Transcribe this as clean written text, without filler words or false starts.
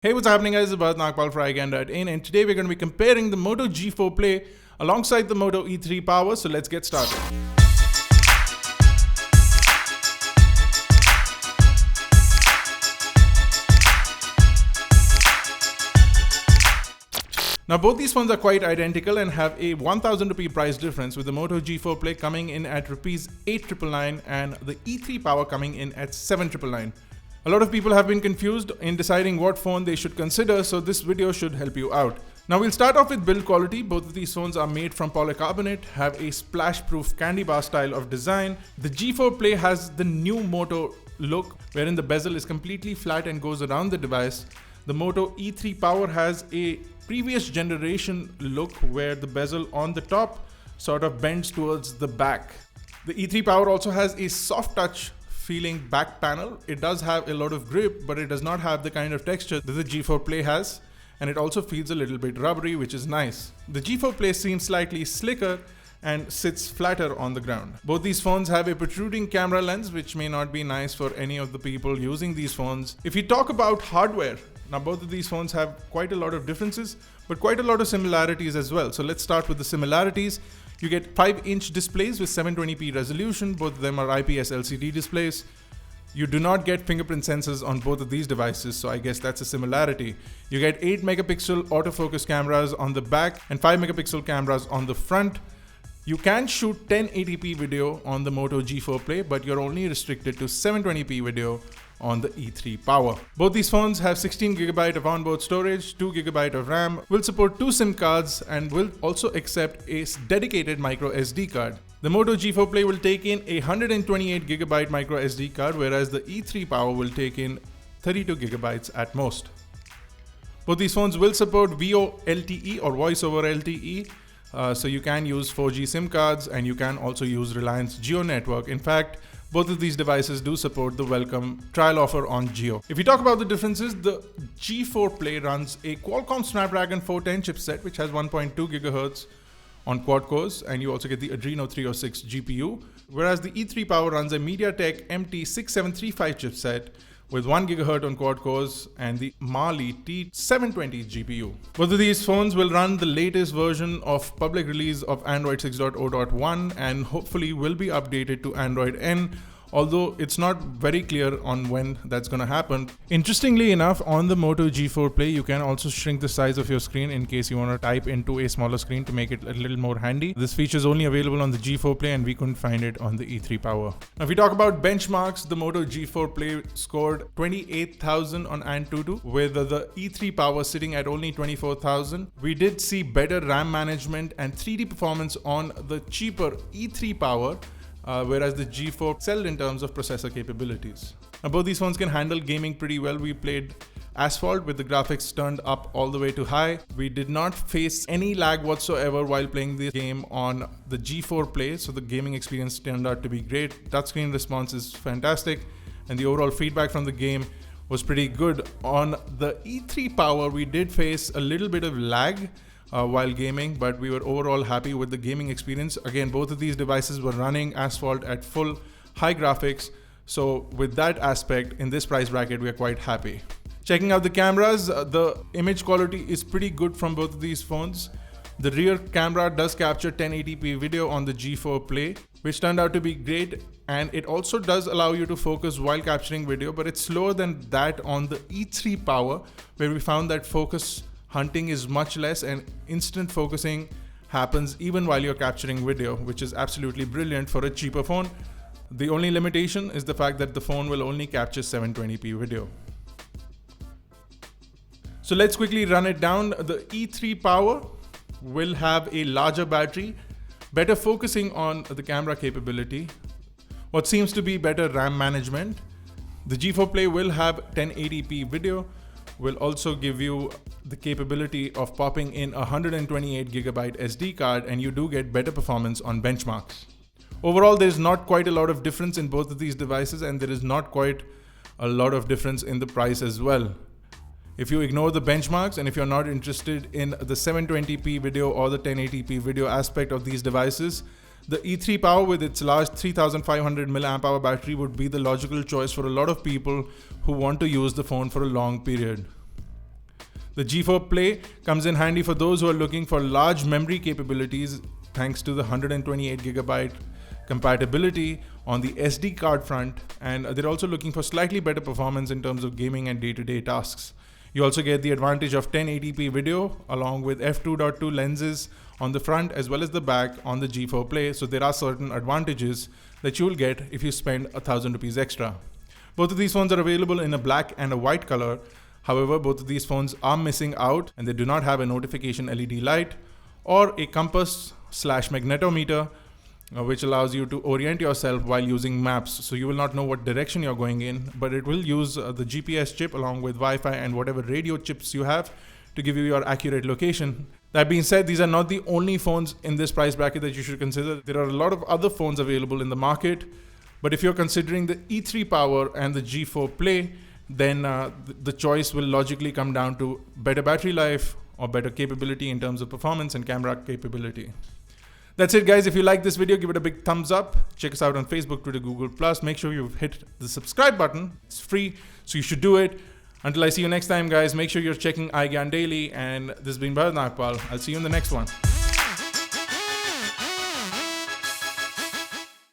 Hey, what's happening guys? It's Bharat for iGyaan.in, and today we're going to be comparing the Moto G4 Play alongside the Moto E3 Power, so let's get started. Now both these phones are quite identical and have a 1000 rupee price difference, with the Moto G4 Play coming in at Rs 8,999 and the E3 Power coming in at 7,999. A lot of people have been confused in deciding what phone they should consider, so this video should help you out. Now we'll start off with build quality. Both of these phones are made from polycarbonate, have a splash-proof candy bar style of design. The G4 Play has the new Moto look, wherein the bezel is completely flat and goes around the device. The Moto E3 Power has a previous generation look where the bezel on the top sort of bends towards the back. The E3 Power also has a soft touch feeling back panel. It does have a lot of grip, but it does not have the kind of texture that the G4 Play has, and it also feels a little bit rubbery, which is nice. The G4 Play seems slightly slicker and sits flatter on the ground. Both these phones have a protruding camera lens, which may not be nice for any of the people using these phones. If we talk about hardware, now both of these phones have quite a lot of differences, but quite a lot of similarities as well. So let's start with the similarities. You get 5-inch displays with 720p resolution. Both of them are IPS LCD displays. You do not get fingerprint sensors on both of these devices, so I guess that's a similarity. You get 8 megapixel autofocus cameras on the back and 5 megapixel cameras on the front. You can shoot 1080p video on the Moto G4 Play, but you're only restricted to 720p video on the E3 Power. Both these phones have 16GB of onboard storage, 2GB of RAM, will support 2 SIM cards, and will also accept a dedicated micro SD card. The Moto G4 Play will take in a 128GB micro SD card, whereas the E3 Power will take in 32GB at most. Both these phones will support VoLTE or Voice over LTE, so you can use 4G SIM cards, and you can also use Reliance Jio network. In fact, both of these devices do support the welcome trial offer on Jio. If you talk about the differences, the G4 Play runs a Qualcomm Snapdragon 410 chipset, which has 1.2 GHz on quad cores, and you also get the Adreno 306 GPU, whereas the E3 Power runs a MediaTek MT6735 chipset with 1 GHz on quad cores and the Mali T720 GPU. Both of these phones will run the latest version of public release of Android 6.0.1 and hopefully will be updated to Android N, although it's not very clear on when that's going to happen. Interestingly enough, on the Moto G4 Play, you can also shrink the size of your screen in case you want to type into a smaller screen to make it a little more handy. This feature is only available on the G4 Play, and we couldn't find it on the E3 Power. Now, if we talk about benchmarks, the Moto G4 Play scored 28,000 on AnTuTu, with the E3 Power sitting at only 24,000. We did see better RAM management and 3D performance on the cheaper E3 Power, whereas the G4 excelled in terms of processor capabilities. Now both these phones can handle gaming pretty well. We played Asphalt with the graphics turned up all the way to high. We did not face any lag whatsoever while playing the game on the G4 Play, so the gaming experience turned out to be great. Touchscreen response is fantastic, and the overall feedback from the game was pretty good. On the E3 Power, we did face a little bit of lag while gaming, but we were overall happy with the gaming experience. Again, both of these devices were running Asphalt at full high graphics, so with that aspect, in this price bracket, we are quite happy. Checking out the cameras, the image quality is pretty good from both of these phones. The rear camera does capture 1080p video on the G4 Play, which turned out to be great, and it also does allow you to focus while capturing video, but it's slower than that on the E3 Power, where we found that focus hunting is much less and instant focusing happens even while you're capturing video, which is absolutely brilliant for a cheaper phone. The only limitation is the fact that the phone will only capture 720p video. So let's quickly run it down. The E3 Power will have a larger battery, better focusing on the camera capability, what seems to be better RAM management. The G4 Play will have 1080p video, will also give you the capability of popping in a 128GB SD card, and you do get better performance on benchmarks. Overall, there's not quite a lot of difference in both of these devices, and there is not quite a lot of difference in the price as well. If you ignore the benchmarks, and if you're not interested in the 720p video or the 1080p video aspect of these devices, the E3 Power with its large 3500 mAh battery would be the logical choice for a lot of people who want to use the phone for a long period. The G4 Play comes in handy for those who are looking for large memory capabilities thanks to the 128GB compatibility on the SD card front, and they're also looking for slightly better performance in terms of gaming and day-to-day tasks. You also get the advantage of 1080p video along with f2.2 lenses on the front as well as the back on the G4 Play, so there are certain advantages that you will get if you spend ₹1,000 extra. Both of these phones are available in a black and a white color. However, both of these phones are missing out and they do not have a notification LED light or a compass/magnetometer, which allows you to orient yourself while using maps. So you will not know what direction you're going in, but it will use the GPS chip along with Wi-Fi and whatever radio chips you have to give you your accurate location. That being said, these are not the only phones in this price bracket that you should consider. There are a lot of other phones available in the market, but if you're considering the E3 Power and the G4 Play, then the choice will logically come down to better battery life or better capability in terms of performance and camera capability. That's it, guys. If you like this video, give it a big thumbs up. Check us out on Facebook, Twitter, Google+. Make sure you've hit the subscribe button. It's free, so you should do it. Until I see you next time, guys, make sure you're checking iGyaan daily. And this has been Bharat. I'll see you in the next one.